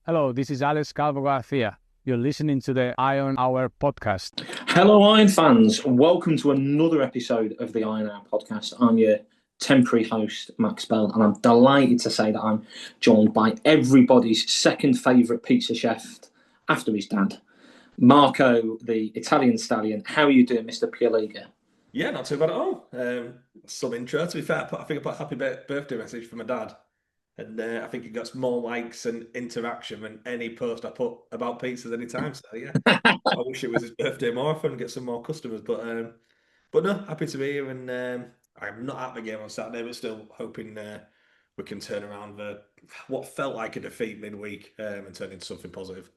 Hello, this is Alex Calvo Garcia. You're listening to the Iron Hour podcast. Hello, Iron fans. Welcome to another episode of the Iron Hour podcast. I'm your temporary host, Max Bell, and I'm delighted to say that I'm joined by everybody's second favourite pizza chef after his dad, Marco, the Italian stallion. How are you doing, Mr. Pioliga? Yeah, not too bad at all. Some intro, to be fair. I think I put a happy birthday message for my dad. And I think it got more likes and interaction than any post I put about pizzas any time. So yeah, I wish it was his birthday more often and get some more customers. But no, happy to be here. And I'm not at the game on Saturday, but still hoping we can turn around what felt like a defeat midweek and turn into something positive.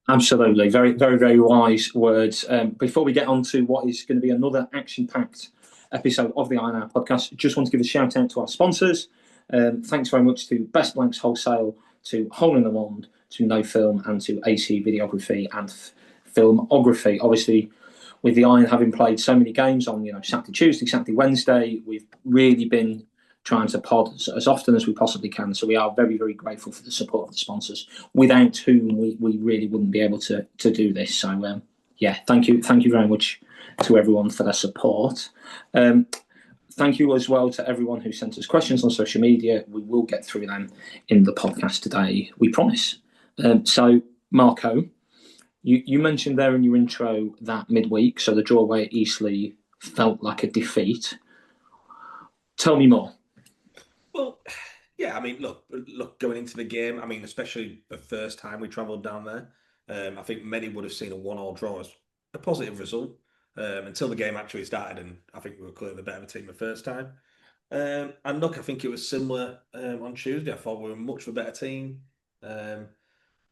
Absolutely. Very, very, very wise words. Before we get on to what is going to be another action-packed episode of the Iron Hour podcast, just want to give a shout out to our sponsors. Thanks very much to Best Blanks Wholesale, to Hole in the Wand, to No Film, and to AC Videography and Filmography. Obviously, with the Iron having played so many games on Saturday, Tuesday, Saturday, Wednesday, we've really been trying to pod as often as we possibly can. So we are very, very grateful for the support of the sponsors, without whom we really wouldn't be able to do this. So yeah, thank you very much to everyone for their support. Thank you as well to everyone who sent us questions on social media. We will get through them in the podcast today, we promise. So, Marco, you mentioned there in your intro that midweek, so the draw away at Eastleigh felt like a defeat. Tell me more. Well, yeah, I mean, look, going into the game, I mean, especially the first time we travelled down there, I think many would have seen a 1-1 draw as a positive result until the game actually started, and I think we were clearly the better team the first time. And look, I think it was similar on Tuesday. I thought we were much of a better team,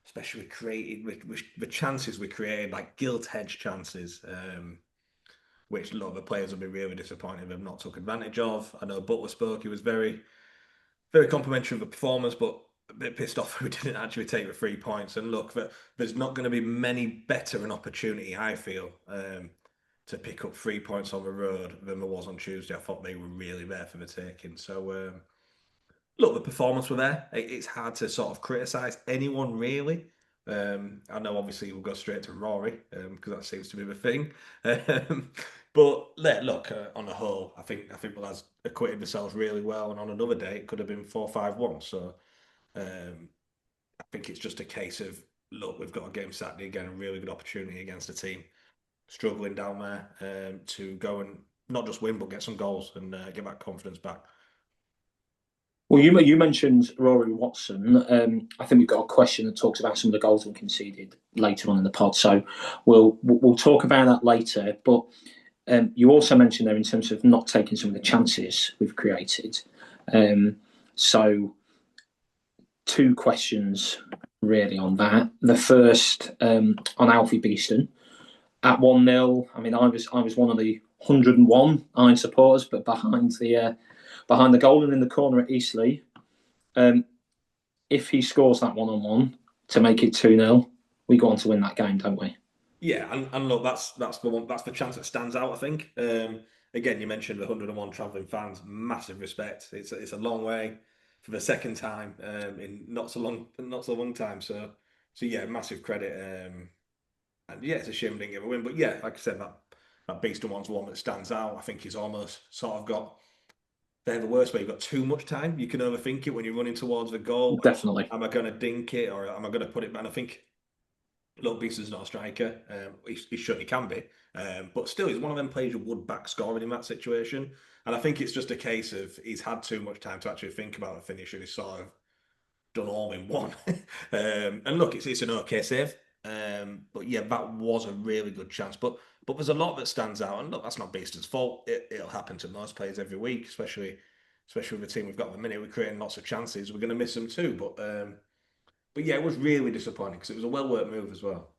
especially with the chances we created, like gilt hedge chances, which a lot of the players will be really disappointed if they've not took advantage of. I know Butler spoke; he was very very complimentary of the performance, but a bit pissed off we didn't actually take the 3 points. And look, there's not going to be many better an opportunity, I feel, to pick up 3 points on the road than there was on Tuesday. I thought they were really there for the taking. So, look, the performance were there. It's hard to sort of criticise anyone, really. I know, obviously, we'll go straight to Rory because that seems to be the thing. But look, on the whole, I think the lads acquitted themselves really well, and on another day it could have been 4-5-1. So I think it's just a case of, look, we've got a game Saturday again, a really good opportunity against a team struggling down there to go and not just win but get some goals and get that confidence back. Well, you mentioned Rory Watson. I think we've got a question that talks about some of the goals we conceded later on in the pod. So we'll talk about that later. But you also mentioned there in terms of not taking some of the chances we've created. So two questions really on that. The first on Alfie Beeston at 1-0. I mean, I was one of the 101 Iron supporters, but behind the goal and in the corner at Eastleigh. If he scores that 1-1 to make it 2-0, we go on to win that game, don't we? Yeah, and look, that's the chance that stands out, I think. Again, you mentioned the 101 travelling fans, massive respect. It's a long way for the second time in not so long time. So yeah, massive credit. And yeah, it's a shame we didn't get a win. But yeah, like I said, that Beaston one's one that stands out. I think he's almost sort of got, they're the worst way. You've got too much time. You can overthink it when you're running towards the goal. Definitely. Am I going to dink it or am I going to put it? And I think, look, Beaston's not a striker. He certainly can be. But still, he's one of them players you would back scoring in that situation. And I think it's just a case of he's had too much time to actually think about the finish and he's sort of done all in one. And look, it's an okay save. But yeah, that was a really good chance. But there's a lot that stands out, and look, that's not Beaston's fault. It'll happen to most players every week, especially with the team we've got at the minute. We're creating lots of chances. We're going to miss them too. But yeah, it was really disappointing because it was a well worked move as well.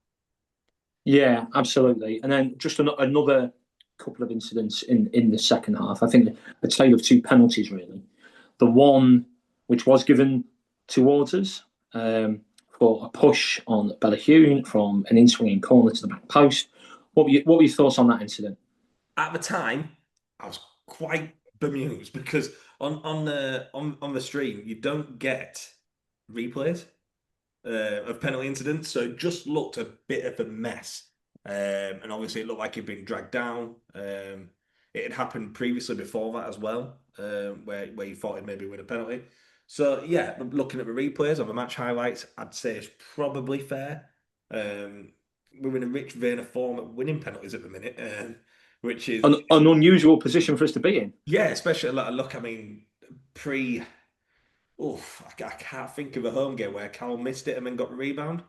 Yeah, absolutely. And then just another couple of incidents in the second half. I think a tale of two penalties, really. The one which was given towards us for a push on Bellahune from an in-swinging corner to the back post. What were your thoughts on that incident? At the time, I was quite bemused because on the stream you don't get replays. of penalty incidents, so it just looked a bit of a mess. And obviously, it looked like he'd been dragged down. It had happened previously before that as well, where you thought he'd maybe win a penalty. So yeah, looking at the replays of the match highlights, I'd say it's probably fair. We're in a rich vein of form at winning penalties at the minute, which is an unusual position for us to be in. yeah, especially look. I mean, pre. I can't think of a home game where Cal missed it and then got the rebound.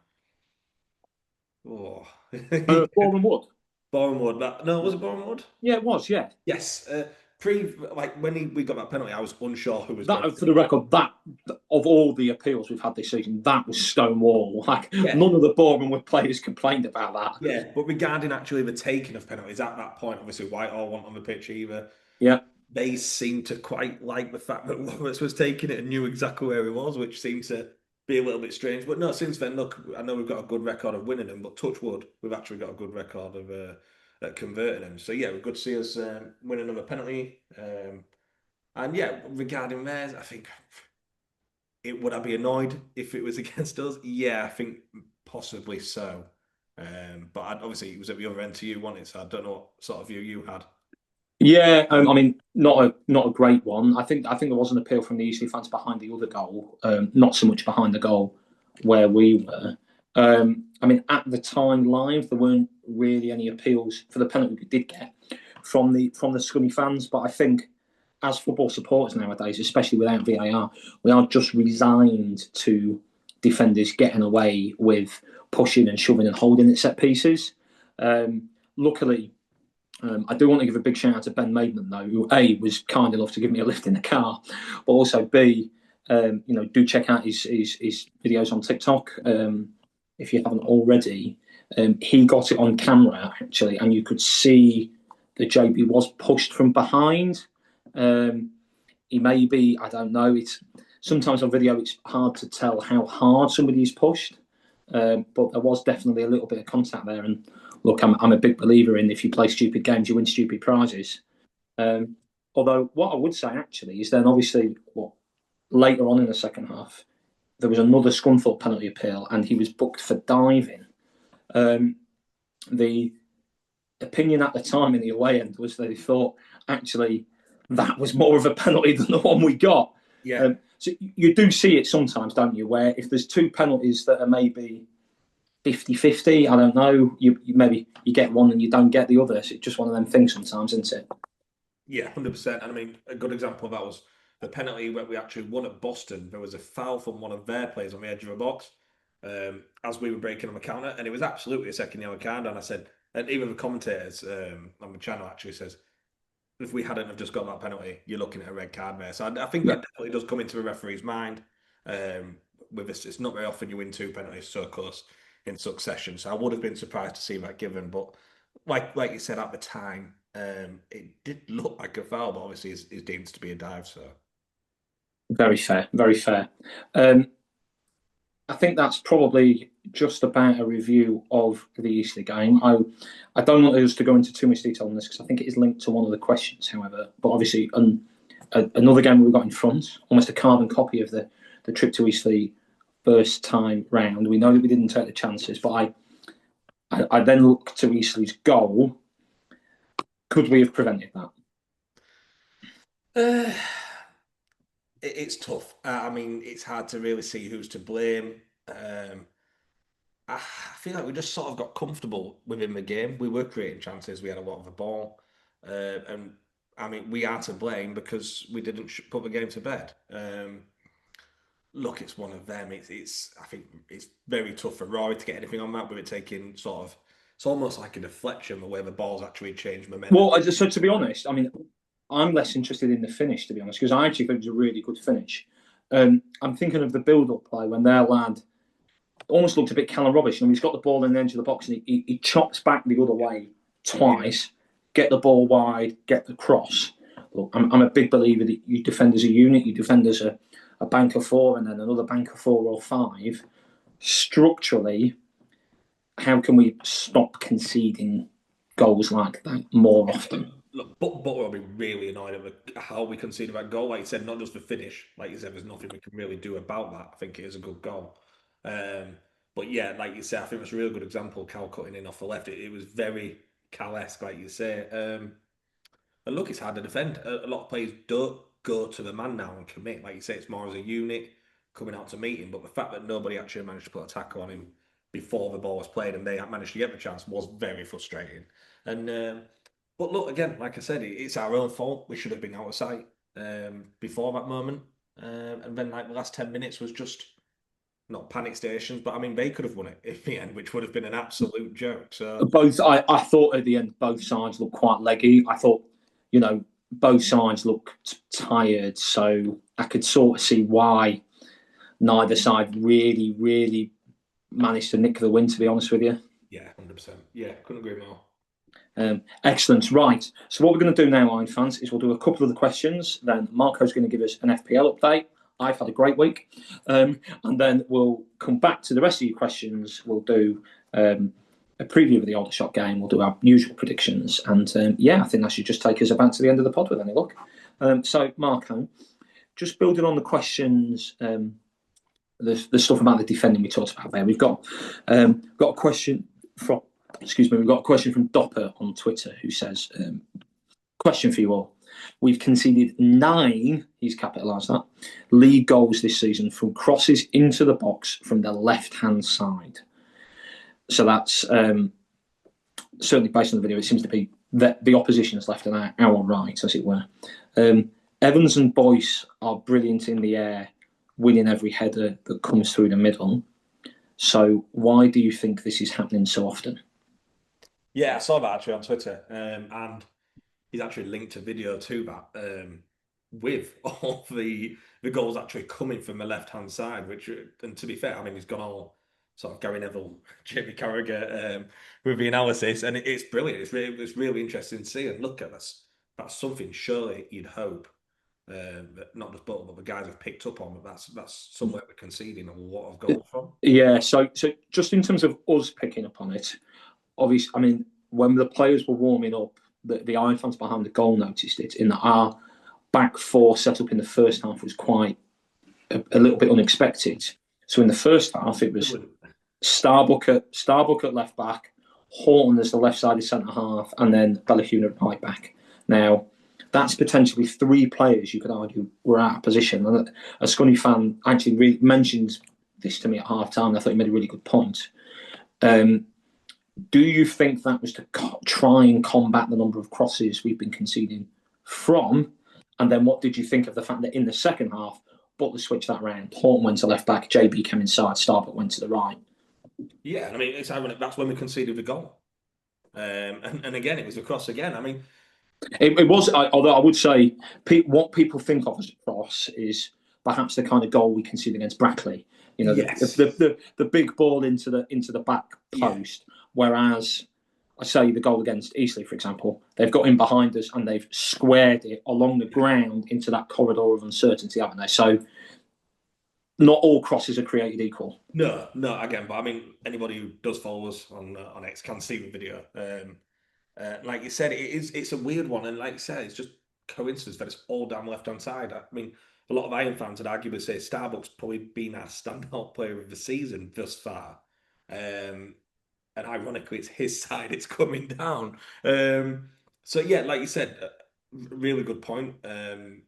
Oh, Boreham Wood. Boreham Wood. No, was it Boreham Wood? Yeah, it was. Yeah. Yes. When we got that penalty, I was unsure who was That, going. for the record, that of all the appeals we've had this season, that was stonewall. Like Yeah. none of the Boreham Wood players complained about that. Yeah, but regarding actually the taking of penalties at that point, obviously Whitehall weren't on the pitch either. Yeah. They seemed to quite like the fact that Lawrence was taking it and knew exactly where he was, which seemed to be a little bit strange. But no, since then, look, I know we've got a good record of winning them, but touch wood, we've actually got a good record of converting them. So yeah, we're good to see us win another penalty. And yeah, regarding theirs, I think would I be annoyed if it was against us? Yeah, I think possibly so. But obviously it was at the other end to you, wasn't it? So I don't know what sort of view you had. Yeah, I mean, not a great one. I think there was an appeal from the Eastleigh fans behind the other goal, not so much behind the goal where we were. I mean, at the time live, there weren't really any appeals for the penalty we did get from the Scunny fans. But I think as football supporters nowadays, especially without VAR, we are just resigned to defenders getting away with pushing and shoving and holding at set pieces. Luckily, I do want to give a big shout out to Ben Maidman, though, who A, was kind enough to give me a lift in the car, but also B, do check out his videos on TikTok if you haven't already. He got it on camera, actually, and you could see that JB was pushed from behind. He may be, I don't know, sometimes on video it's hard to tell how hard somebody is pushed, but there was definitely a little bit of contact there. And look, I'm a big believer in if you play stupid games, you win stupid prizes. Although what I would say actually is then obviously later on in the second half, there was another Scunthorpe penalty appeal and he was booked for diving. The opinion at the time in the away end was that he thought actually that was more of a penalty than the one we got. Yeah. So you do see it sometimes, don't you, where if there's two penalties that are maybe 50-50, I don't know, you maybe you get one and you don't get the other. So it's just one of them things sometimes, isn't it? Yeah, 100%. And I mean, a good example of that was the penalty where we actually won at Boston. There was a foul from one of their players on the edge of a box as we were breaking on the counter, and it was absolutely a second yellow card. And I said, and even the commentators on the channel actually says, if we hadn't have just got that penalty, you're looking at a red card there. So I think that definitely does come into the referee's mind. With this, it's not very often you win two penalties so close in succession. So I would have been surprised to see that given, but like you said at the time, it did look like a foul, but obviously is deemed to be a dive. So very fair, very fair. I think that's probably just about a review of the Eastleigh game. I don't want us to go into too much detail on this because I think it is linked to one of the questions, however. But obviously, another game we got in front, almost a carbon copy of the trip to Eastleigh first time round. We know that we didn't take the chances, but I then looked to Eastleigh's goal. Could we have prevented that? It's tough. I mean, it's hard to really see who's to blame. I feel like we just sort of got comfortable within the game. We were creating chances. We had a lot of the ball, and I mean, we are to blame because we didn't put the game to bed. Look, it's one of them. It's. I think it's very tough for Rory to get anything on that with it taking sort of. It's almost like a deflection where the ball's actually changed momentum. Well, so to be honest, I mean, I'm less interested in the finish, to be honest, because I actually think it was a really good finish. I'm thinking of the build-up play when their lad almost looked a bit Callum Rubbish, and he's got the ball in the edge of the box and he chops back the other way twice, get the ball wide, get the cross. Look, I'm a big believer that you defend as a unit, you defend as a bank of four and then another bank of 4 or 5. Structurally, how can we stop conceding goals like that more often? Look, Butler will be really annoyed at how we conceded that goal. Like you said, not just the finish. Like you said, there's nothing we can really do about that. I think it is a good goal. But yeah, like you say, I think it was a real good example. Cal cutting in off the left. It was very Cal-esque, like you say. And look, it's hard to defend. A lot of players don't go to the man now and commit. Like you say, it's more as a unit coming out to meet him. But the fact that nobody actually managed to put a tackle on him before the ball was played and they managed to get the chance was very frustrating. And but look, again, like I said, it's our own fault. We should have been out of sight before that moment. And then like the last 10 minutes was just not panic stations, but I mean they could have won it in the end, which would have been an absolute joke. So both, I thought at the end both sides looked quite leggy. I thought, both sides looked tired, so I could sort of see why neither side really managed to nick the win, to be honest with you. Yeah, 100%. Yeah, couldn't agree more. Excellent. Right. So what we're going to do now, Iron fans, is we'll do a couple of the questions. Then Marco's going to give us an FPL update. I've had a great week. And then we'll come back to the rest of your questions. We'll do a preview of the Aldershot game. We'll do our usual predictions. And I think that should just take us about to the end of the pod with any luck. So, Marco, just building on the questions, the stuff about the defending we talked about there. We've got a question from... We've got a question from Dopper on Twitter who says, question for you all. We've conceded 9, he's capitalised that, league goals this season from crosses into the box from the left-hand side. So that's certainly based on the video, it seems to be that the opposition's left and our right, as it were. Evans and Boyce are brilliant in the air, winning every header that comes through the middle. So why do you think this is happening so often? Yeah, I saw that actually on Twitter, and he's actually linked a video to that with all the goals actually coming from the left-hand side, which, and to be fair, I mean, he's gone all sort of Gary Neville, Jamie Carragher with the analysis, and it's brilliant. It's really interesting to see and look at this. That's something surely you'd hope that not just Butler, but the guys have picked up on. But that's somewhere we're conceding a lot of goals from. Yeah, so just in terms of us picking up on it, obviously, I mean, when the players were warming up, the Iron fans behind the goal noticed it, in that our back four set up in the first half was quite a little bit unexpected. So in the first half, it was Starbuck at left back, Horton as the left-sided centre-half, and then Bellahune at right back. Now, that's potentially 3 players you could argue were out of position. And a Scunny fan actually mentioned this to me at half-time. I thought he made a really good point. Do you think that was to try and combat the number of crosses we've been conceding from? And then what did you think of the fact that in the second half, Butler switched that round? Horton went to left back, JB came inside, Starbuck went to the right. Yeah, I mean, it's ironic. That's when we conceded the goal. And again, it was a cross again. I mean, it was, although I would say what people think of as a cross is perhaps the kind of goal we conceded against Brackley. Yes. the big ball into the back post. Yeah. Whereas, I say the goal against Eastleigh, for example, they've got in behind us and they've squared it along the ground into that corridor of uncertainty, haven't they? So, not all crosses are created equal. No, again, but I mean, anybody who does follow us on X can see the video. Like you said, it's a weird one, and like you said, it's just coincidence that it's all down the left-hand side. I mean, a lot of Iron fans would arguably say Starbuck's probably been our standout player of the season thus far. And ironically, it's his side it's coming down. So yeah, like you said, really good point. And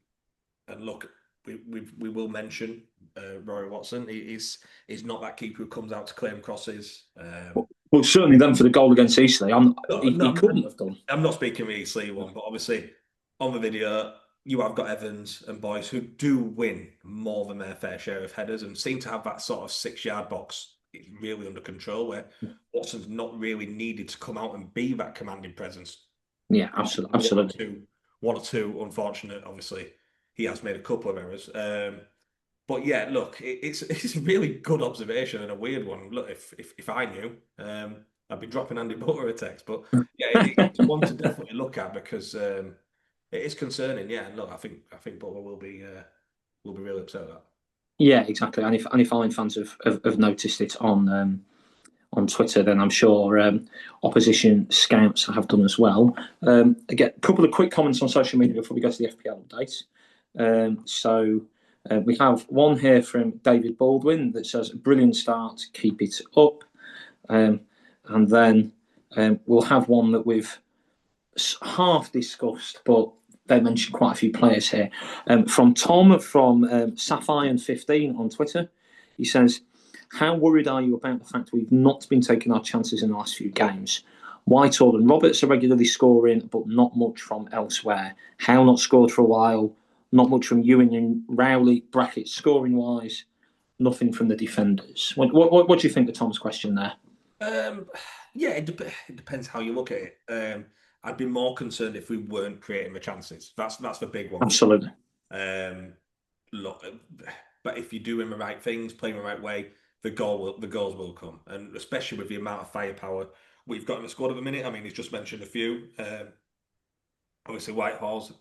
look, we will mention Rory Watson. He's not that keeper who comes out to claim crosses. Well, certainly then for the goal against Eastleigh, he couldn't have done. I'm not speaking of the Eastleigh one, but obviously on the video, you have got Evans and Boyce who do win more than their fair share of headers and seem to have that sort of 6-yard box really under control, where Watson's not really needed to come out and be that commanding presence. Yeah, absolutely. One or two, unfortunate, obviously. He has made a couple of errors. But yeah, look, it's a really good observation and a weird one. Look, if I knew, I'd be dropping Andy Butler a text. But yeah, it's one to definitely look at because it is concerning. Yeah, and look, I think Butler will be really upset with that. Yeah, exactly. And if Iron fans have noticed it on Twitter, then I'm sure opposition scouts have done as well. Again, a couple of quick comments on social media before we go to the FPL updates. We have one here from David Baldwin that says, "Brilliant start, keep it up." And then we'll have one that we've half discussed, but they mentioned quite a few players here. From Tom from Sapphire15 on Twitter, he says, "How worried are you about the fact we've not been taking our chances in the last few games? Whitehall and Roberts are regularly scoring, but not much from elsewhere. Howe not scored for a while, not much from Ewing and Rowley, brackets scoring wise, nothing from the defenders." What do you think of Tom's question there? Yeah, it depends how you look at it. I'd be more concerned if we weren't creating the chances. That's the big one. Absolutely. Look, but if you're doing the right things, playing the right way, the goals will come, and especially with the amount of firepower we've got in the squad at the minute. I mean, he's just mentioned a few. Obviously, Whitehall's,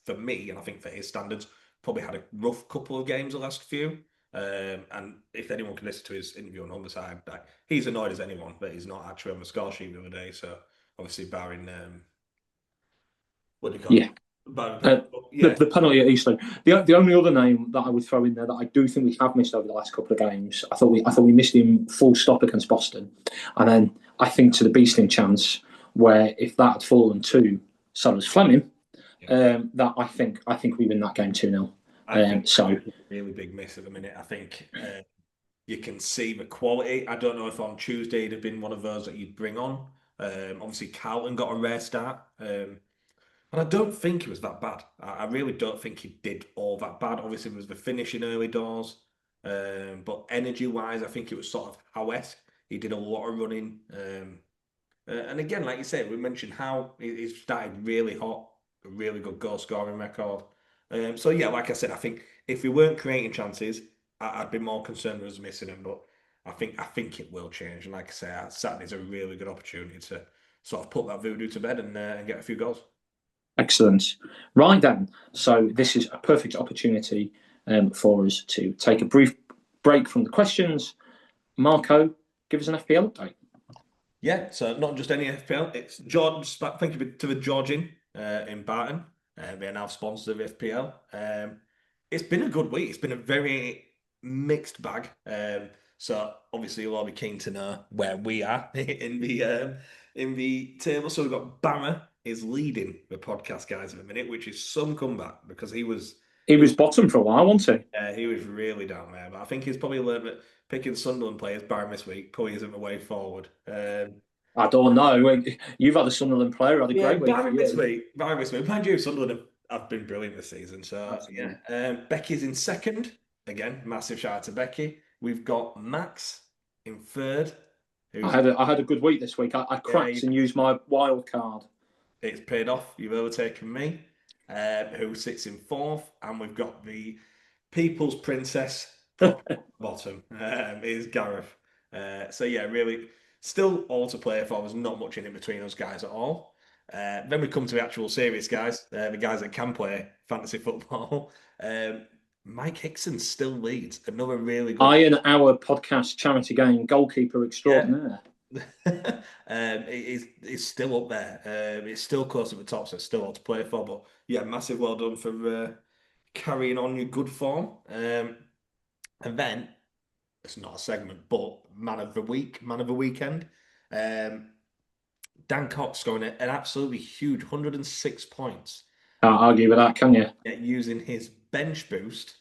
for me, and I think for his standards, probably had a rough couple of games the last few. And if anyone can listen to his interview on the other side, he's annoyed as anyone, but he's not actually on the score sheet the other day. So obviously, barring what do you call it? The penalty at Eastleigh. The only other name that I would throw in there that I do think we have missed over the last couple of games, I thought we missed him full stop against Boston, and then I think to the Beasting chance where if that had fallen to Sellers Fleming, that I think we win that game 2-0. So really big miss at the minute. I think you can see the quality. I don't know if on Tuesday it'd have been one of those that you'd bring on. Obviously, Carlton got a rare start. And I don't think it was that bad. I really don't think he did all that bad. Obviously, it was the finish in early doors. But energy-wise, I think it was sort of Howe-esque. He did a lot of running. And again, like you said, we mentioned how he started really hot, a really good goal-scoring record. So, yeah, like I said, I think if we weren't creating chances, I'd be more concerned with us missing them. But I think it will change. And like I say, Saturday's a really good opportunity to sort of put that voodoo to bed and get a few goals. Excellent. Right then, so this is a perfect opportunity for us to take a brief break from the questions. Marco, give us an FPL update. Yeah, so not just any FPL, it's Jordan. Thank you to the Georgian in Barton. They are now sponsors of FPL. It's been a good week. It's been a very mixed bag. So obviously you'll all be keen to know where we are in the table. So we've got Barra is leading the podcast guys at the minute, which is some comeback because he was bottom for a while, wasn't he? He was really down there. But I think he's probably learned that picking Sunderland players Barra this week probably isn't the way forward. I don't know. You've had a Sunderland player, had a great week. Barra this week. Mind you, Sunderland have been brilliant this season. So absolutely. Yeah. Becky's in second. Again, massive shout out to Becky. We've got Max in third. I had a good week this week. I cracked and used my wild card. It's paid off. You've overtaken me, who sits in fourth, and we've got the People's Princess bottom. Is Gareth. So yeah, really, still all to play for. There's not much in between us guys at all. Then we come to the actual serious guys, the guys that can play fantasy football. Mike Hickson still leads. Another really good. Iron Hour podcast charity game goalkeeper extraordinaire. It's still up there. It's still close to the top, so it's still all to play for. But yeah, massive well done for carrying on your good form. And then it's not a segment, but man of the weekend. Dan Cox scoring an absolutely huge 106 points. Can't argue with that, can you? Using his bench boost,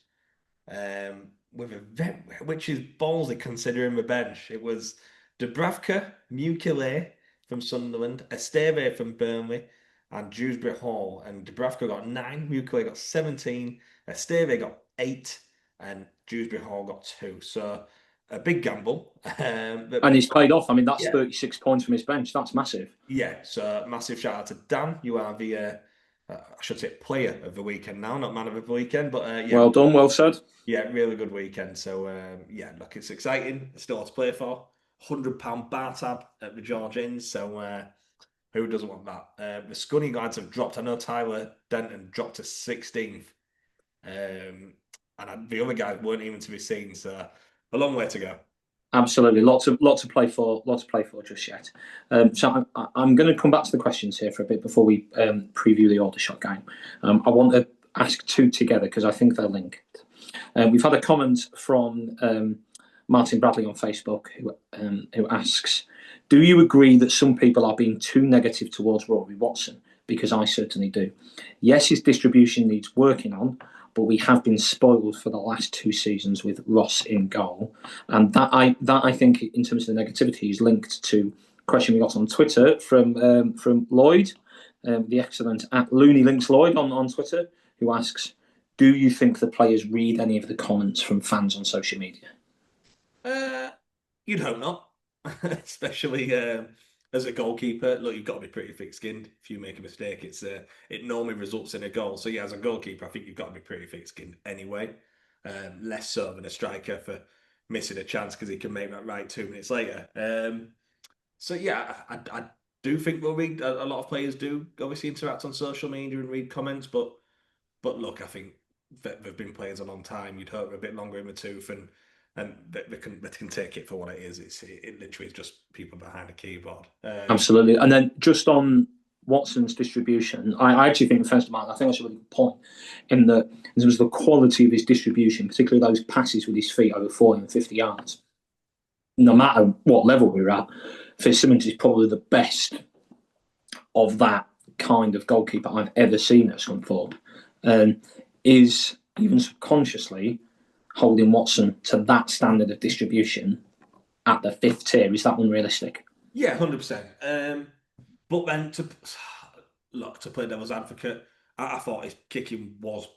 which is ballsy considering the bench. It was Dubravka, Mukele from Sunderland, Esteve from Burnley, and Dewsbury Hall. And Dubravka got 9, Mukele got 17, Esteve got 8, and Dewsbury Hall got 2. So a big gamble. And he's paid off. I mean, that's 36 points from his bench. That's massive. Yeah, so massive shout out to Dan. You are the, I should say, player of the weekend now, not man of the weekend. But yeah, well done, well said. Yeah, really good weekend. So yeah, look, it's exciting. Still to play for. £100 bar tab at the George Inn. So who doesn't want that? The Scunny guys have dropped. I know Tyler Denton dropped to 16th. And the other guys weren't even to be seen. So a long way to go. Absolutely, lots to play for just yet. So I'm going to come back to the questions here for a bit before we preview the Aldershot game. I want to ask two together because I think they're linked. We've had a comment from Martin Bradley on Facebook who asks, do you agree that some people are being too negative towards Rory Watson? Because I certainly do. Yes, his distribution needs working on, but we have been spoiled for the last 2 seasons with Ross in goal. And that I think, in terms of the negativity, is linked to a question we got on Twitter from Lloyd, the excellent @LooneyLinksLloyd on Twitter, who asks, do you think the players read any of the comments from fans on social media? You'd hope not, especially as a goalkeeper. Look, you've got to be pretty thick-skinned. If you make a mistake, it normally results in a goal. So yeah, as a goalkeeper, I think you've got to be pretty thick-skinned anyway. Less so than a striker for missing a chance because he can make that right 2 minutes later. So yeah, I do think we'll read. A lot of players do obviously interact on social media and read comments, but look, I think they've been players a long time. You'd hope they're a bit longer in the tooth, and they can take it for what it is. It literally is just people behind a keyboard. Absolutely. And then just on Watson's distribution, I actually think, first of all, I think that's a really good point in terms of the quality of his distribution, particularly those passes with his feet over 40 and 50 yards. No matter what level we're at, Fitzsimmons is probably the best of that kind of goalkeeper I've ever seen at Scunthorpe. Is even subconsciously holding Watson to that standard of distribution at the 5th tier. Is that unrealistic? Yeah, 100%. But then to play devil's advocate, I thought his kicking was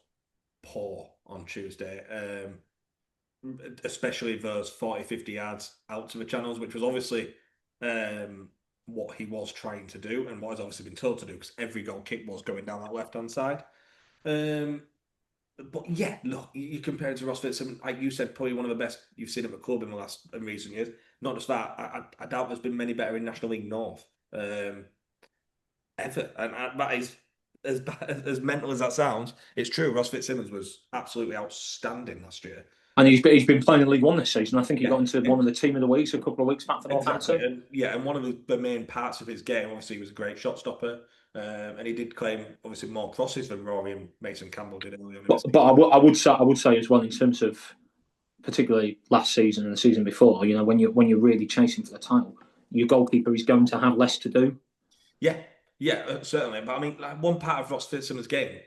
poor on Tuesday, especially those 40, 50 yards out to the channels, which was obviously what he was trying to do and what he's obviously been told to do, because every goal kick was going down that left-hand side. But yeah, look, you compare it to Ross Fitzsimmons, like you said, probably one of the best you've seen at the club in recent years. Not just that, I doubt there's been many better in National League North ever. And that is, as mental as that sounds, it's true. Ross Fitzsimmons was absolutely outstanding last year. And he's been playing in League One this season. I think he got into one of the team of the weeks a couple of weeks back for Northampton. Exactly. And one of the main parts of his game, obviously, he was a great shot stopper. And he did claim, obviously, more crosses than Rory and Mason Campbell did earlier. But I would say as well, in terms of particularly last season and the season before, when you're really chasing for the title, your goalkeeper is going to have less to do. Yeah, certainly. But I mean, like, one part of Ross Fitzsimmons' game,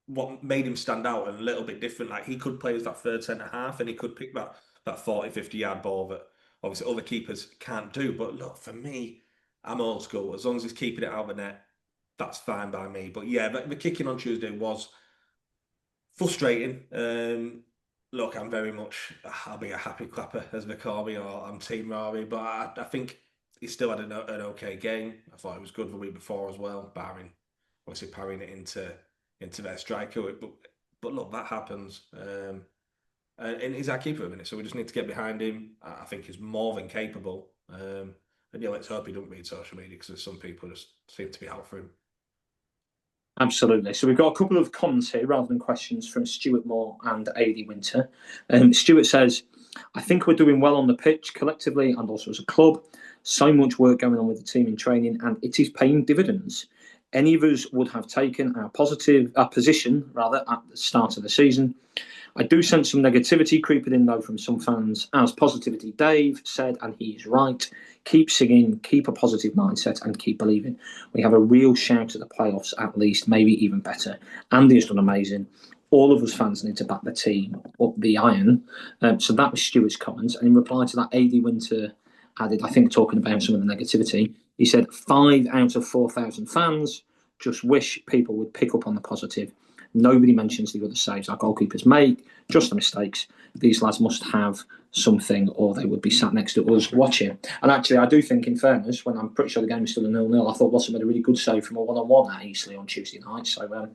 what made him stand out and a little bit different, like he could play as that third centre half and he could pick that 40, 50 yard ball that obviously other keepers can't do. But look, for me, I'm old school. As long as he's keeping it out of the net, that's fine by me. But yeah, the kicking on Tuesday was frustrating. Look, I'll be a happy clapper, as they call me, or I'm Team Rory, but I think he still had an okay game. I thought it was good the week before as well, barring obviously parrying it into their striker. But look, that happens. And he's our keeper at the minute, so we just need to get behind him. I think he's more than capable. And yeah, let's hope he doesn't read social media, because there's some people just seem to be out for him. Absolutely. So we've got a couple of comments here rather than questions from Stuart Moore and AD Winter. Stuart says, I think we're doing well on the pitch collectively and also as a club. So much work going on with the team in training, and it is paying dividends. Any of us would have taken our position at the start of the season. I do sense some negativity creeping in, though, from some fans. As Positivity Dave said, and he is right, keep singing, keep a positive mindset, and keep believing. We have a real shout at the playoffs, at least, maybe even better. Andy has done amazing. All of us fans need to back the team up the iron. So that was Stuart's comments. And in reply to that, AD Winter added, I think, talking about some of the negativity, he said, 5 out of 4,000 fans just wish people would pick up on the positive. Nobody mentions the other saves our goalkeepers make, just the mistakes. These lads must have something, or they would be sat next to us watching. And actually, I do think, in fairness, when I'm pretty sure the game is still a 0-0, I thought Watson made a really good save from a one-on-one at Eastleigh on Tuesday night. So,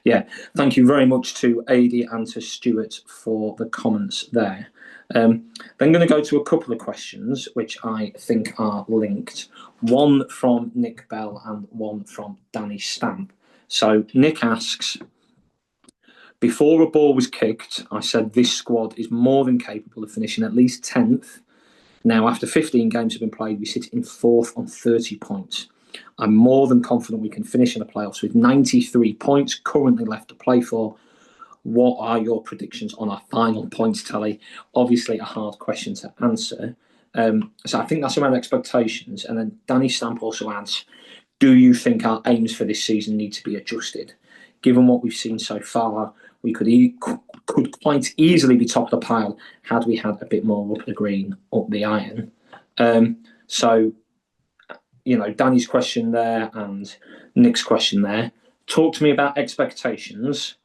yeah, thank you very much to AD and to Stuart for the comments there. Then I'm going to go to a couple of questions which I think are linked. One from Nick Bell and one from Danny Stamp. So Nick asks, before a ball was kicked, I said this squad is more than capable of finishing at least 10th. Now, after 15 games have been played, we sit in 4th on 30 points. I'm more than confident we can finish in the playoffs with 93 points currently left to play for. what are your predictions on our final points tally? Obviously, a hard question to answer. So I think that's around expectations. And then Danny Stamp also adds, do you think our aims for this season need to be adjusted? Given what we've seen so far, we could quite easily be top of the pile had we had a bit more up the green, up the iron. So, Danny's question there and Nick's question there. Talk to me about expectations,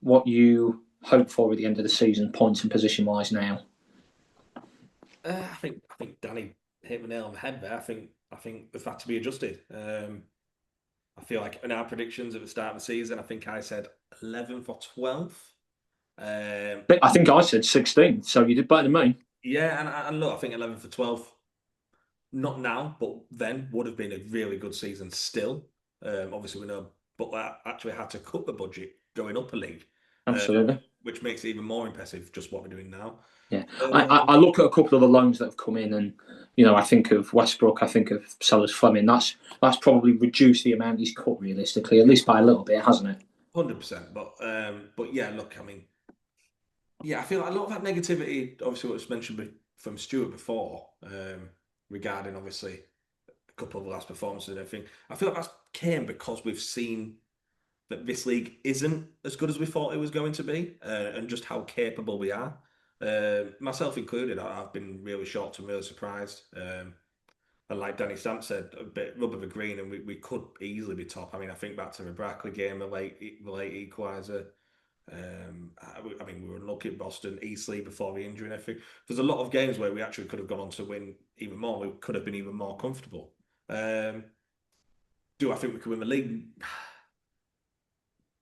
what you hope for at the end of the season, points and position-wise now. I think Danny hit the nail on the head there. I think the fact to be adjusted. I feel like in our predictions at the start of the season, I think I said 11th or 12th. I think I said 16th, so you did better than me. Yeah, and look, I think 11th or 12th, not now, but then would have been a really good season still. Obviously, we know, but that actually had to cut the budget going up a league. Absolutely. Which makes it even more impressive, just what we're doing now. Yeah, I look at a couple of the loans that have come in, and I think of Westbrook, I think of Sellers Fleming. That's probably reduced the amount he's cut realistically, at least by a little bit, hasn't it? 100%. But yeah, look, I mean, yeah, I feel like a lot of that negativity, obviously, what was mentioned from Stuart before, regarding obviously a couple of the last performances and everything. I feel like that came because we've seen that this league isn't as good as we thought it was going to be, and just how capable we are. Myself included, I've been really shocked and really surprised. And like Danny Stamp said, a bit rub of a green, and we could easily be top. I mean, I think back to the Brackley game, the late equaliser. I mean, we were unlucky at Boston, Eastleigh before the injury and everything. There's a lot of games where we actually could have gone on to win even more. We could have been even more comfortable. Do I think we could win the league?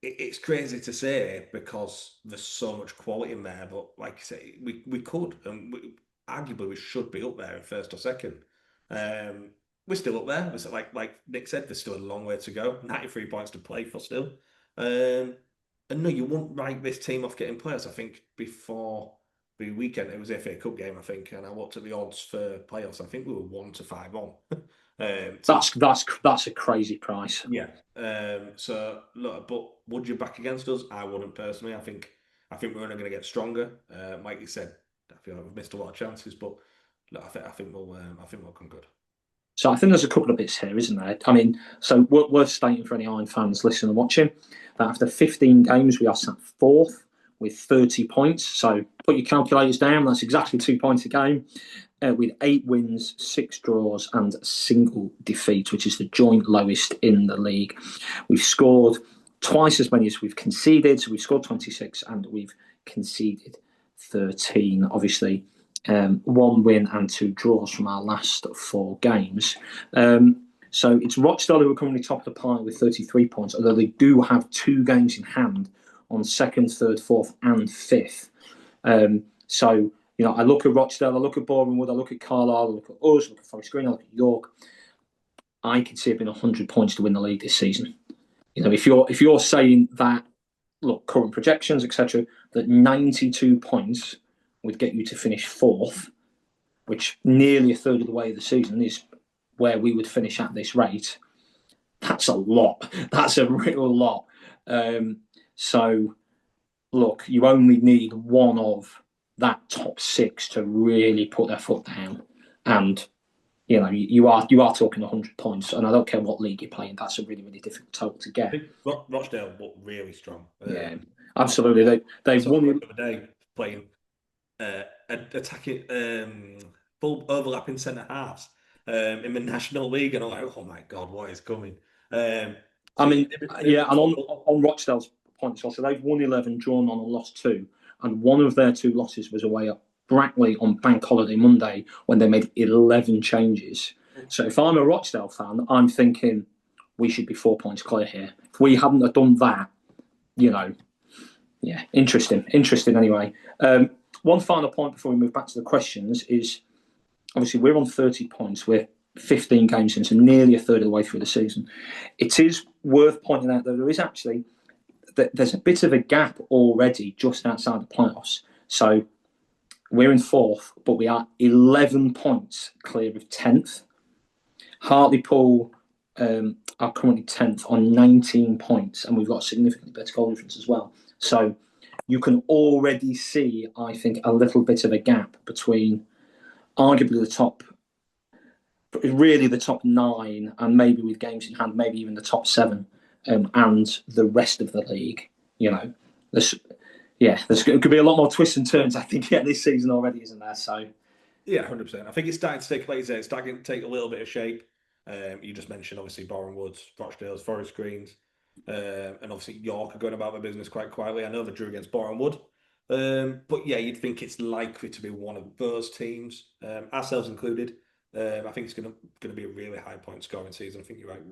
It's crazy to say because there's so much quality in there, but like I say, we could, and arguably we should be up there in first or second. We're still up there. It's like Nick said, there's still a long way to go. 93 points to play for still. And no, you won't write this team off getting players. I think before the weekend, it was FA Cup game, I think, and I looked at the odds for playoffs. I think we were 1-5 on. That's a crazy price. Yeah. So look, but would you back against us? I wouldn't personally. I think we're only going to get stronger. Like you said, I feel like we've missed a lot of chances, but look, I think we'll come good. So I think there's a couple of bits here, isn't there? I mean, so worth stating for any Iron fans listening and watching that after 15 games we are sat fourth with 30 points. So put your calculators down. That's exactly 2 points a game. With 8 wins, 6 draws, and a single defeat, which is the joint lowest in the league. We've scored twice as many as we've conceded. So we've scored 26 and we've conceded 13. Obviously, 1 win and 2 draws from our last 4 games. So it's Rochdale who are currently top of the pile with 33 points, although they do have 2 games in hand on 2nd, 3rd, 4th, and 5th. So, I look at Rochdale, I look at Boreham Wood, I look at Carlisle, I look at us, I look at Forest Green, I look at York. I could see it being 100 points to win the league this season. If you're saying that, look, current projections, etc., that 92 points would get you to finish 4th, which nearly a third of the way of the season is where we would finish at this rate. That's a lot. That's a real lot. So, look, you only need one of that top 6 to really put their foot down, and you are talking 100 points. And I don't care what league you're playing. That's a really, really difficult total to get. Rochdale looked really strong. Yeah, absolutely. They've won the other day playing attacking full overlapping centre halves in the National League, and I'm like, oh my god, what is coming? And on Rochdale's points, so they've won 11, drawn 1, and lost 2, and one of their 2 losses was away at Brackley on Bank Holiday Monday when they made 11 changes. So if I'm a Rochdale fan, I'm thinking we should be 4 points clear here. If we hadn't have done that, interesting anyway. One final point before we move back to the questions is, obviously, we're on 30 points. We're 15 games in, so nearly a third of the way through the season. It is worth pointing out that there is actually there's a bit of a gap already just outside the playoffs. So we're in 4th, but we are 11 points clear of 10th. Hartlepool are currently 10th on 19 points, and we've got a significantly better goal difference as well. So you can already see, I think, a little bit of a gap between arguably the top 9, and maybe with games in hand, maybe even the top 7, and the rest of the league. You know, there's could be a lot more twists and turns, I think, this season already, isn't there? So, yeah, 100%. I think it's starting to take, like you say, it's starting to take a little bit of shape. You just mentioned, obviously, Boreham Woods, Rochdale's, Forest Greens, and obviously York are going about their business quite quietly. I know they drew against Boreham Wood. But yeah, you'd think it's likely to be one of those teams, ourselves included. I think it's going to be a really high point scoring season. I think you're right.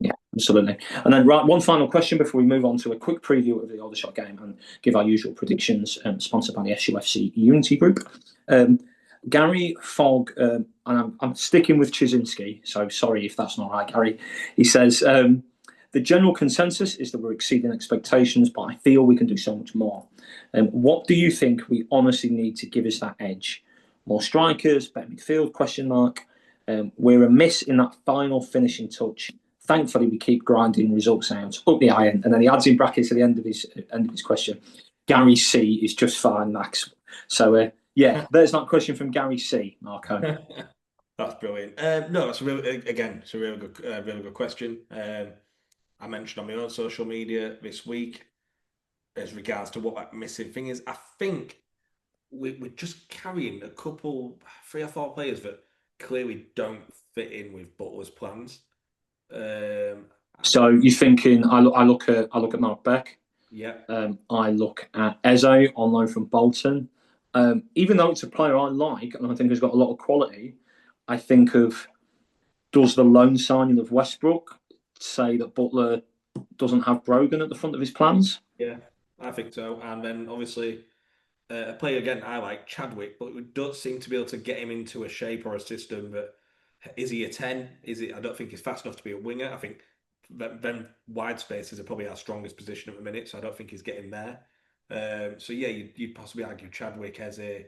Yeah, absolutely. And then, right, one final question before we move on to a quick preview of the Aldershot game and give our usual predictions, sponsored by the SUFC Unity Group. Gary Fogg, and I'm sticking with Chizinski, so sorry if that's not right, Gary. He says, the general consensus is that we're exceeding expectations, but I feel we can do so much more. What do you think we honestly need to give us that edge? More strikers, better midfield, question mark. We're amiss in that final finishing touch. Thankfully, we keep grinding results out up the iron. And then he adds in brackets at the end of his question, Gary C is just fine, Max. So, there's that question from Gary C, Marco. That's brilliant. No, it's a really good question. I mentioned on my own social media this week as regards to what that missing thing is. I think we're just carrying a couple, 3 or 4 players that clearly don't fit in with Butler's plans. So you're thinking? I look at Mark Beck. Yeah. I look at Eze on loan from Bolton. Even though it's a player I like and I think has got a lot of quality, I think of, does the loan signing of Westbrook say that Butler doesn't have Brogan at the front of his plans? Yeah, I think so. And then obviously a player again I like, Chadwick, but we don't seem to be able to get him into a shape or a system. But is he a 10? I don't think he's fast enough to be a winger. I think then wide spaces are probably our strongest position at the minute, so I don't think he's getting there. So yeah, you'd possibly argue Chadwick, Eze,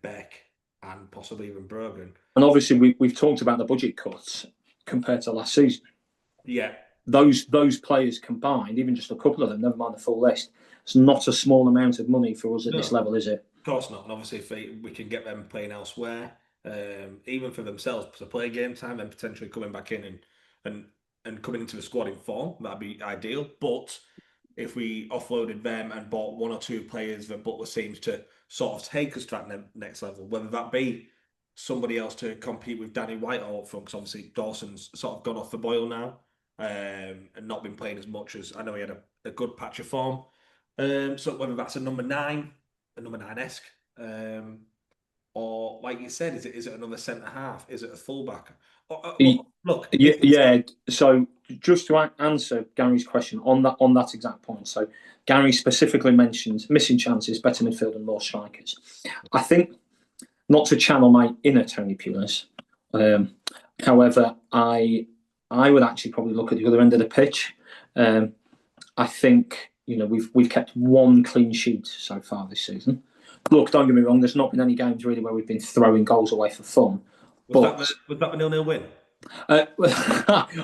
Beck, and possibly even Brogan. And obviously we've talked about the budget cuts compared to last season. Yeah. Those players combined, even just a couple of them, never mind the full list, it's not a small amount of money for us at this level, is it? Of course not. And obviously if we can get them playing elsewhere, even for themselves to play game time and potentially coming back in and coming into the squad in form, that'd be ideal. But if we offloaded them and bought 1 or 2 players that Butler seems to sort of take us to that next level, whether that be somebody else to compete with Danny Whitehall from, because obviously Dawson's sort of gone off the boil now, and not been playing as much as, I know he had a good patch of form. So whether that's a number 9-esque, or like you said, is it another centre half? Is it a fullback? Look. Yeah. So just to answer Gary's question on that exact point. So Gary specifically mentions missing chances, better midfield, and more strikers. I think, not to channel my inner Tony Pulis, however, I would actually probably look at the other end of the pitch. I think, we've kept 1 clean sheet so far this season. Look, don't get me wrong, there's not been any games really where we've been throwing goals away for fun. Was that a 0-0 win?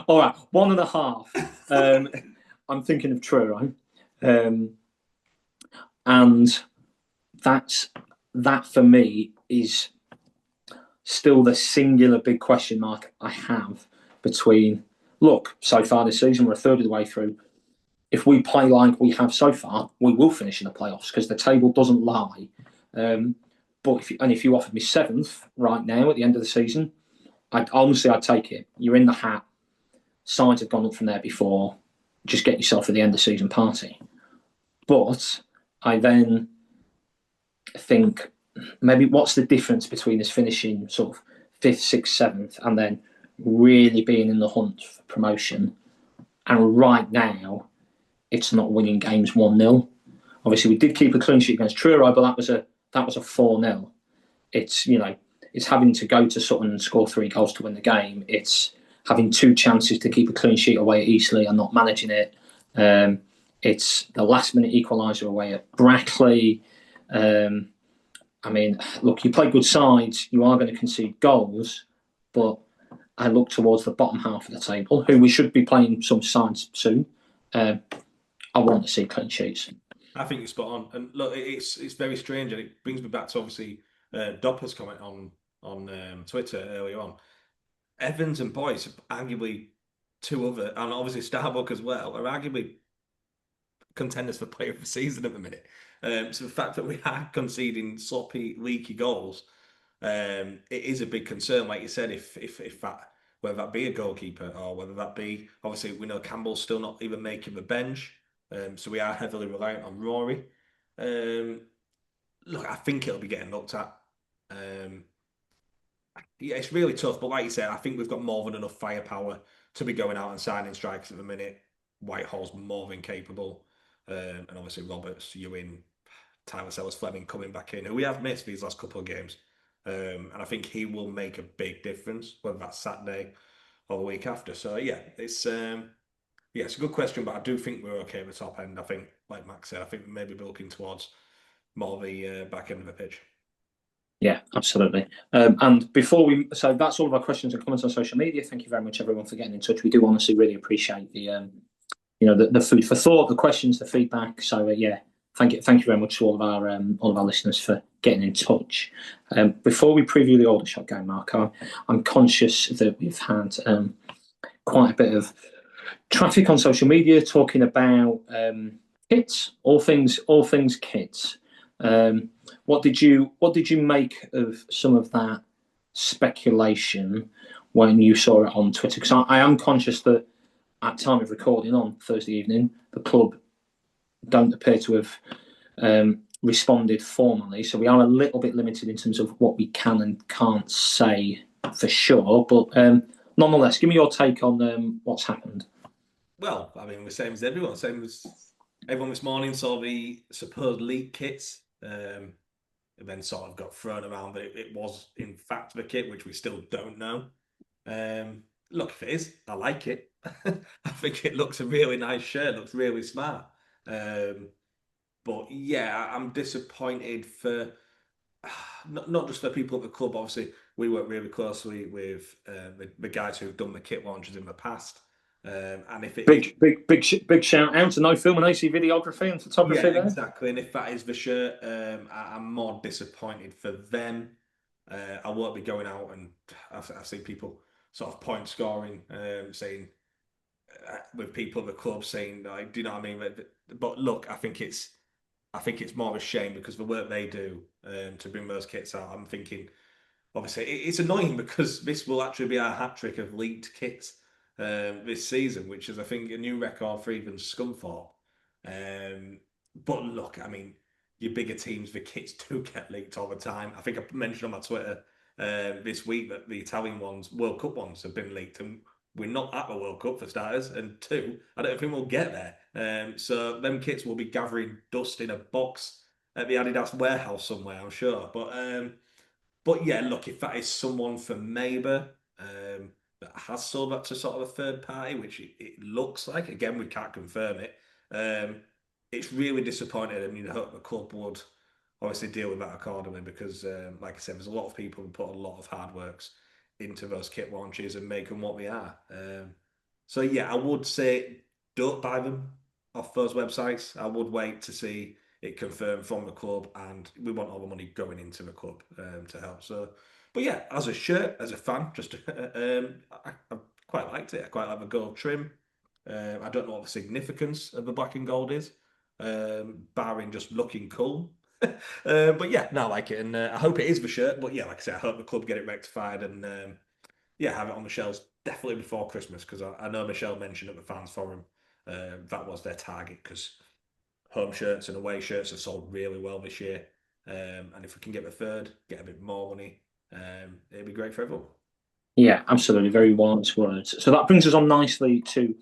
All right, 1.5. I'm thinking of Truro. And that for me is still the singular big question mark I have between, look, so far this season, we're a third of the way through. If we play like we have so far, we will finish in the playoffs because the table doesn't lie. But if you offered me 7th right now at the end of the season, I'd take it. You're in the hat. Sides have gone up from there before. Just get yourself at the end of season party. But I then think, maybe what's the difference between us finishing sort of 5th, 6th, 7th, and then really being in the hunt for promotion? And right now, it's not winning games 1-0. Obviously, we did keep a clean sheet against Truro, but that was a 4-0. It's having to go to Sutton and score 3 goals to win the game. It's having 2 chances to keep a clean sheet away at Eastleigh and not managing it. It's the last-minute equaliser away at Brackley. Look, you play good sides, you are going to concede goals, but I look towards the bottom half of the table, who we should be playing some sides soon. I want to see clean sheets. I think you're spot on. And look, it's very strange, and it brings me back to obviously Doppler's comment on Twitter earlier on. Evans and Boyce, arguably two other, and obviously Starbuck as well, are arguably contenders for player of the season at the minute. So the fact that we are conceding sloppy, leaky goals, it is a big concern. Like you said, if that, whether that be a goalkeeper or whether that be, obviously we know Campbell's still not even making the bench, so we are heavily reliant on Rory. Look, I think it'll be getting looked at. Yeah, it's really tough, but like you said, I think we've got more than enough firepower to be going out and signing strikers at the minute. Whitehall's more than capable, and obviously Roberts, Ewing, Tyler Sellers-Fleming coming back in, who we have missed these last couple of games, and I think he will make a big difference, whether that's Saturday or the week after. So yeah, it's a good question, but I do think we're okay at the top end. I think, like Max said, I think we maybe be looking towards more the back end of the pitch. Yeah, absolutely. And so that's all of our questions and comments on social media. Thank you very much, everyone, for getting in touch. We do honestly really appreciate the food for thought, the questions, the feedback. So thank you very much to all of our listeners for getting in touch. Before we preview the Aldershot game, Mark, I'm conscious that we've had quite a bit of traffic on social media talking about kits, all things kits. What did you make of some of that speculation when you saw it on Twitter? Because I am conscious that at time of recording on Thursday evening, the club don't appear to have responded formally, so we are a little bit limited in terms of what we can and can't say for sure. But nonetheless, give me your take on what's happened. Well, I mean, the same as everyone. Same as everyone this morning saw the supposed leak kits. And then sort of got thrown around that it was in fact the kit, which we still don't know. Look, if it is, I like it. I think it looks a really nice shirt, looks really smart. But yeah, I'm disappointed for not just for people at the club. Obviously, we work really closely with the guys who've done the kit launches in the past. And if it big shout out to No Film and AC Videography and Photography. Yeah, exactly. And if that is the shirt, I'm more disappointed for them. I won't be going out, and I've seen people sort of point scoring, saying with people at the club saying, like, do you know what I mean? But look, I think it's more of a shame because the work they do to bring those kits out. I'm thinking, obviously, it's annoying because this will actually be our hat trick of leaked kits this season, which is, I think, a new record for even Scunthorpe. But look, I mean, your bigger teams, the kits do get leaked all the time. I think I mentioned on my Twitter this week that the Italian ones, World Cup ones, have been leaked, and we're not at the World Cup for starters. And two, I don't think we'll get there. So them kits will be gathering dust in a box at the Adidas warehouse somewhere, I'm sure. But yeah, look, if that is someone from Mayber that has sold that to sort of a third party, which it looks like, again, we can't confirm it. It's really disappointing. I mean, I hope the club would obviously deal with that accordingly because, like I said, there's a lot of people who put a lot of hard works into those kit launches and make them what they are. So yeah, I would say don't buy them off those websites. I would wait to see it confirmed from the club, and we want all the money going into the club to help. So, but yeah, as a shirt, as a fan, just I quite liked it. I quite like the gold trim. I don't know what the significance of the black and gold is, barring just looking cool. But yeah, no, I like it, and I hope it is the shirt. But yeah, like I said, I hope the club get it rectified and have it on the shelves definitely before Christmas, because I know Michelle mentioned at the fans forum that was their target, because home shirts and away shirts have sold really well this year, and if we can get the third, get a bit more money, it'd be great for everyone. Yeah, absolutely. Very wise words. So that brings us on nicely to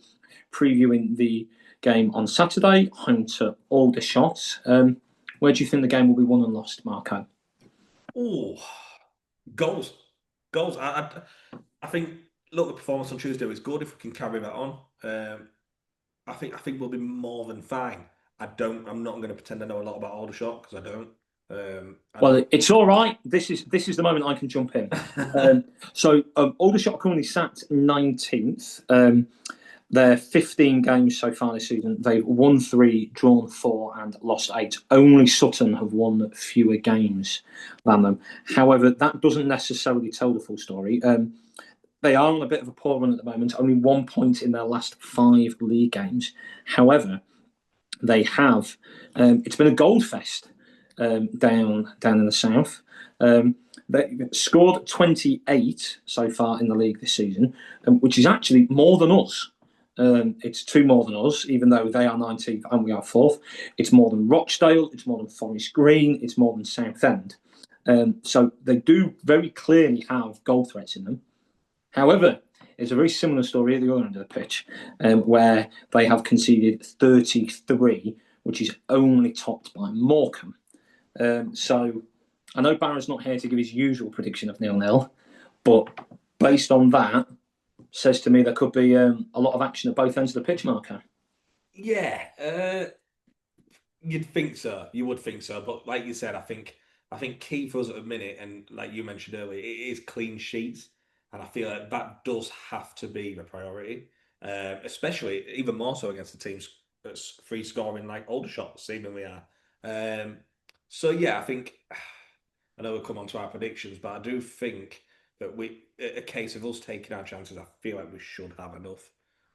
previewing the game on Saturday, home to Aldershot. Where do you think the game will be won and lost, Marco? Oh, goals. I think, look, the performance on Tuesday was good. If we can carry that on, I think we'll be more than fine. I'm not going to pretend I know a lot about Aldershot, because I don't. Well, it's all right. This is the moment I can jump in. So Aldershot currently sat 19th. Their 15 games so far this season, they've won 3, drawn 4, and lost 8. Only Sutton have won fewer games than them. However, that doesn't necessarily tell the full story. They are on a bit of a poor run at the moment, only 1 point in their last 5 league games. However, they have, it's been a gold fest down in the south. They scored 28 so far in the league this season, which is actually more than us. It's 2 more than us, even though they are 19th and we are 4th. It's more than Rochdale, it's more than Forest Green, it's more than Southend. So they do very clearly have goal threats in them. However, it's a very similar story at the other end of the pitch, where they have conceded 33, which is only topped by Morecambe. So I know Barra's not here to give his usual prediction of 0-0, but based on that, says to me there could be a lot of action at both ends of the pitch, Marco. Yeah, you'd think so. You would think so. But like you said, I think key for us at the minute, and like you mentioned earlier, it is clean sheets. And I feel like that does have to be the priority, especially even more so against the teams that's free scoring like Aldershot seemingly are. So yeah, I think I know we'll come on to our predictions, but I do think that a case of us taking our chances, I feel like we should have enough.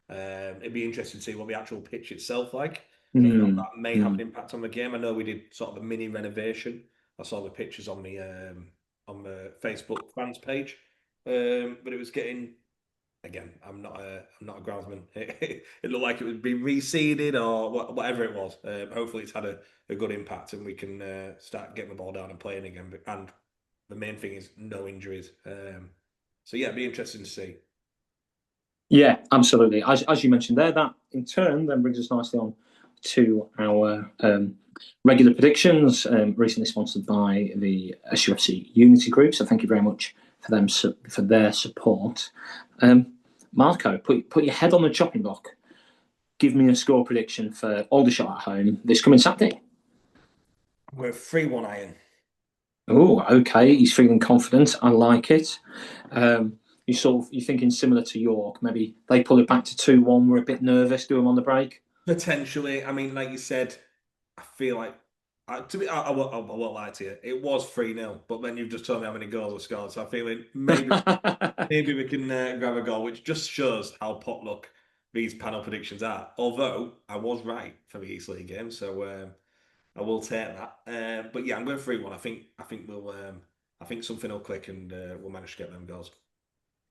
It'd be interesting to see what the actual pitch itself like. That may have an impact on the game. I know we did sort of a mini renovation. I saw the pictures on the Facebook fans page. But it was getting, again, I'm not a groundsman. It looked like it would be reseeded or whatever it was. Hopefully it's had a good impact and we can start getting the ball down and playing again. And the main thing is no injuries. So yeah, it'd be interesting to see. Yeah, absolutely. As you mentioned there, that in turn then brings us nicely on to our regular predictions, recently sponsored by the SUFC Unity Group. So thank you very much for their support. Marco, put your head on the chopping block. Give me a score prediction for Aldershot at home this coming Saturday. We're 3-1 Iron. Oh, okay. He's feeling confident. I like it. You're thinking similar to York. Maybe they pull it back to 2-1. We're a bit nervous. Do them on the break. Potentially. I mean, like you said, I feel like I won't lie to you. It was 3-0, but then you've just told me how many goals I scored. So I feel like maybe we can grab a goal, which just shows how potluck these panel predictions are. Although I was right for the Eastleigh game, so I will take that. But yeah, I'm going 3-1. I think we'll I think something will click and we'll manage to get them goals.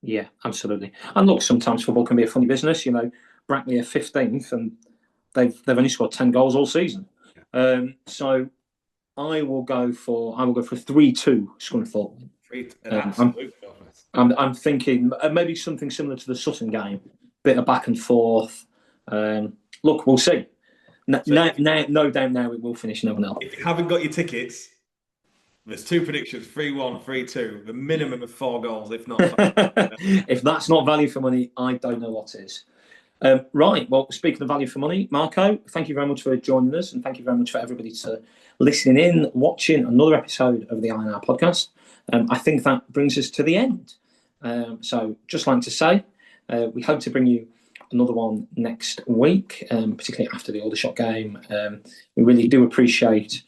Yeah, absolutely. And look, sometimes football can be a funny business. You know, Brackley are 15th and they've only scored 10 goals all season. So I will go for 3-2 Scunthorpe. I'm thinking maybe something similar to the Sutton game, bit of back and forth. Look, we'll see. No doubt now it will finish 0-0. If you haven't got your tickets, there's 2 predictions: 3-1, 3-2. The minimum of 4 goals, if not 5. If that's not value for money, I don't know what is. Right, well, speaking of value for money, Marco, thank you very much for joining us, and thank you very much for everybody to listening in, watching another episode of the INR podcast. I think that brings us to the end. So just like to say, we hope to bring you another one next week, particularly after the Aldershot game. We really do appreciate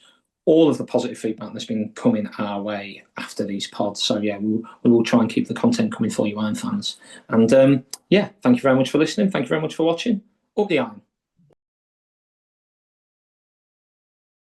all of the positive feedback that's been coming our way after these pods. So yeah, we will try and keep the content coming for you, Iron fans. And yeah, thank you very much for listening. Thank you very much for watching. Up the Iron.